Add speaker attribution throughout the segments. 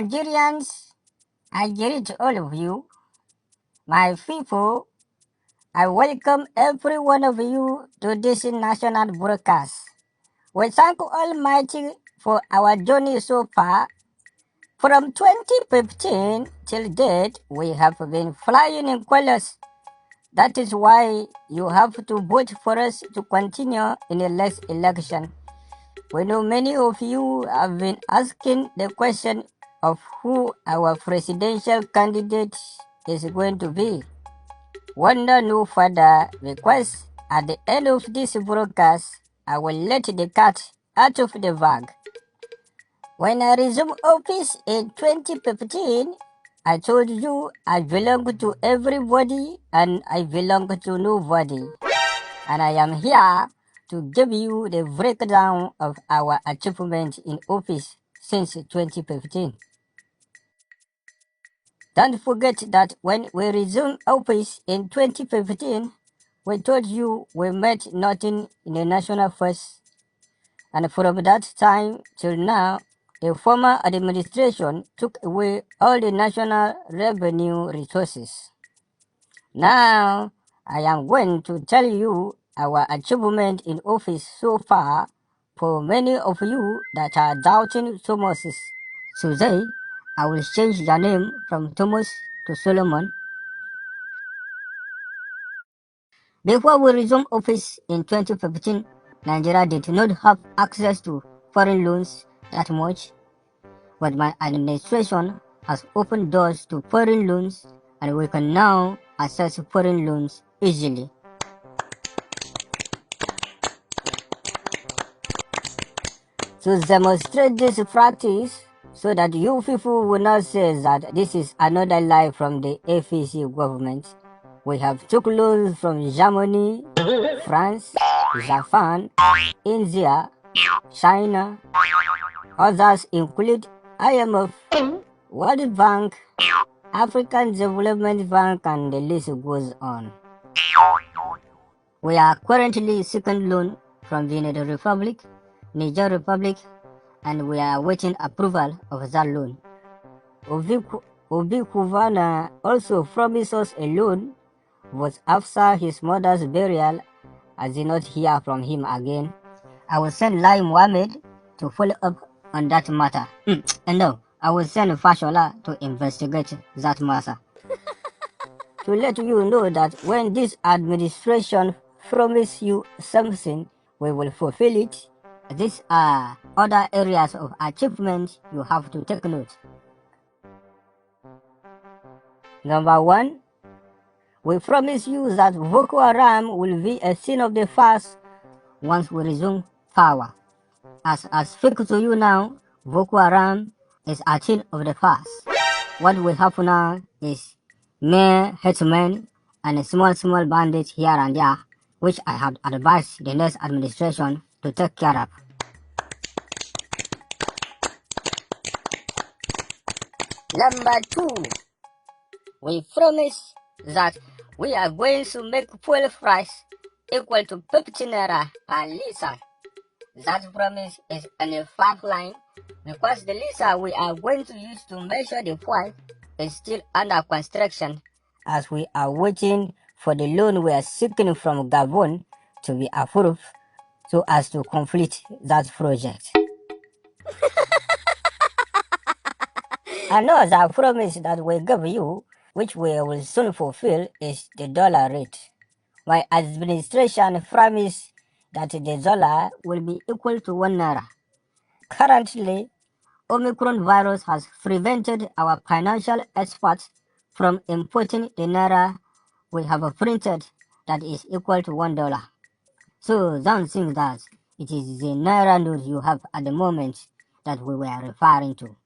Speaker 1: Nigerians, I greet all of you. My people, I welcome every one of you to this national broadcast. We thank Almighty for our journey so far. From 2015 till date, we have been flying in colors. That is why you have to vote for us to continue in the next election. We know many of you have been asking the question of who our presidential candidate is going to be. Wonder no further because at the end of this broadcast, I will let the cat out of the bag. When I resumed office in 2015, I told you I belong to everybody and I belong to nobody. And I am here to give you the breakdown of our achievement in office since 2015. Don't forget that when we resumed office in 2015, we told you we met nothing in the national first. And from that time till now, the former administration took away all the national revenue resources. Now, I am going to tell you our achievement in office so far for many of you that are doubting Thomas's. Today, I will change your name from Thomas to Solomon. Before we resumed office in 2015, Nigeria did not have access to foreign loans that much, but my administration has opened doors to foreign loans and we can now access foreign loans easily. To demonstrate this practice so that you people will not say that this is another lie from the APC government, we have took loans from Germany, France, Japan, India, China. Others include IMF, World Bank, African Development Bank, and the list goes on. We are currently seeking loan from Benin Republic, Niger Republic, and we are waiting approval of that loan. Obi Kuvana also promised us a loan, but after his mother's burial, I did not hear from him again. I will send Lai Mohammed to follow up on that matter. And no, I will send Fashola to investigate that matter. To let you know that when this administration promise you something, we will fulfill it. These are other areas of achievement you have to take note. Number 1, we promise you that Bokohari will be a thing of the past once we resume power. As I speak to you now, Bokohari is a thing of the past. What will happen now is mere headsmen and small bandits here and there, which I have advised the next administration to take care of. Number 2, we promise that we are going to make fuel price equal to 50 naira per liter. That promise is on a far line because the liter we are going to use to measure the fuel is still under construction as we are waiting for the loan we are seeking from Gabon to be approved so as to complete that project. Another promise that we give you, which we will soon fulfill, is the dollar rate. My administration promised that the dollar will be equal to 1 naira. Currently, Omicron virus has prevented our financial experts from importing the naira we have printed that is equal to $1. So don't think that it is the naira note you have at the moment that we were referring to.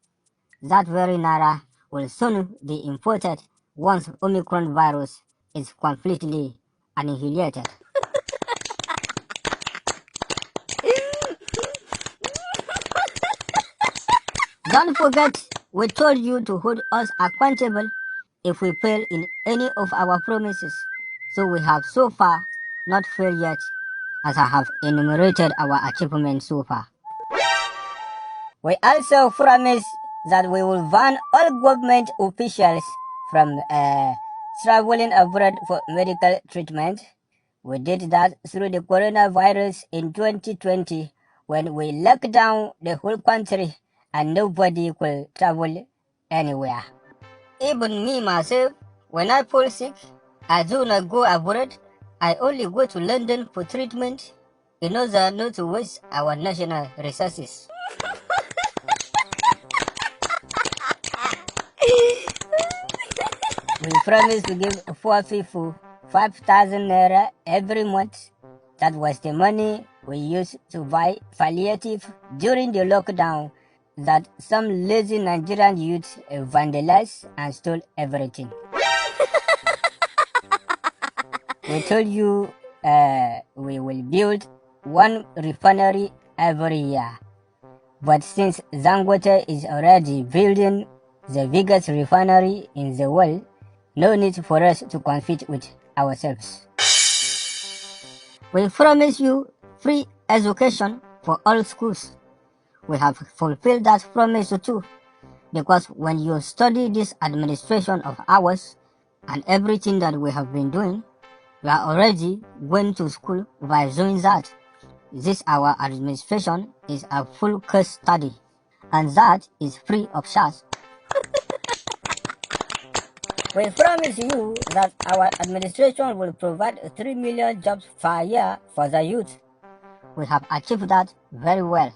Speaker 1: That very naira will soon be imported once Omicron virus is completely annihilated. Don't forget, we told you to hold us accountable if we fail in any of our promises. So we have so far not failed yet, as I have enumerated our achievements so far. We also promise that we will ban all government officials from traveling abroad for medical treatment. We did that through the coronavirus in 2020 when we locked down the whole country and nobody could travel anywhere. Even me myself, when I fall sick, I do not go abroad. I only go to London for treatment in order not to waste our national resources. We promise to give poor people 5,000 naira every month. That was the money we used to buy palliative during the lockdown that some lazy Nigerian youth vandalized and stole everything. We told you we will build one refinery every year. But since Dangote is already building the biggest refinery in the world, no need for us to compete with ourselves. We promise you free education for all schools. We have fulfilled that promise too, because when you study this administration of ours and everything that we have been doing, we are already going to school by doing that. This our administration is a full course study, and that is free of charge. We promise you that our administration will provide 3 million jobs per year for the youth. We have achieved that very well.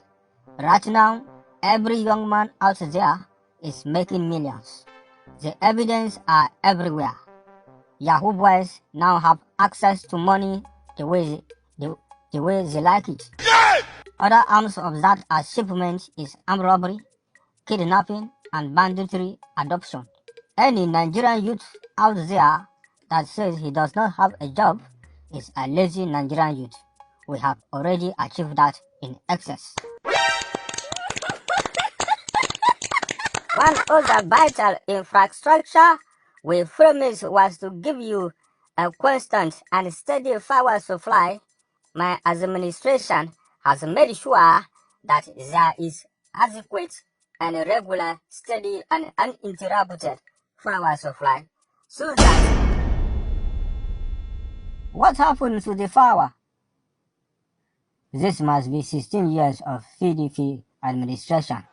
Speaker 1: Right now, every young man out there is making millions. The evidence are everywhere. Yahoo boys now have access to money the way they like it. Other arms of that achievement is armed robbery, kidnapping, and banditry adoption. Any Nigerian youth out there that says he does not have a job is a lazy Nigerian youth. We have already achieved that in excess. One other vital infrastructure we promised was to give you a constant and steady power supply. My administration has made sure that there is adequate and regular, steady and uninterrupted power supply. So that what happened to the power? This must be 16 years of PDP administration.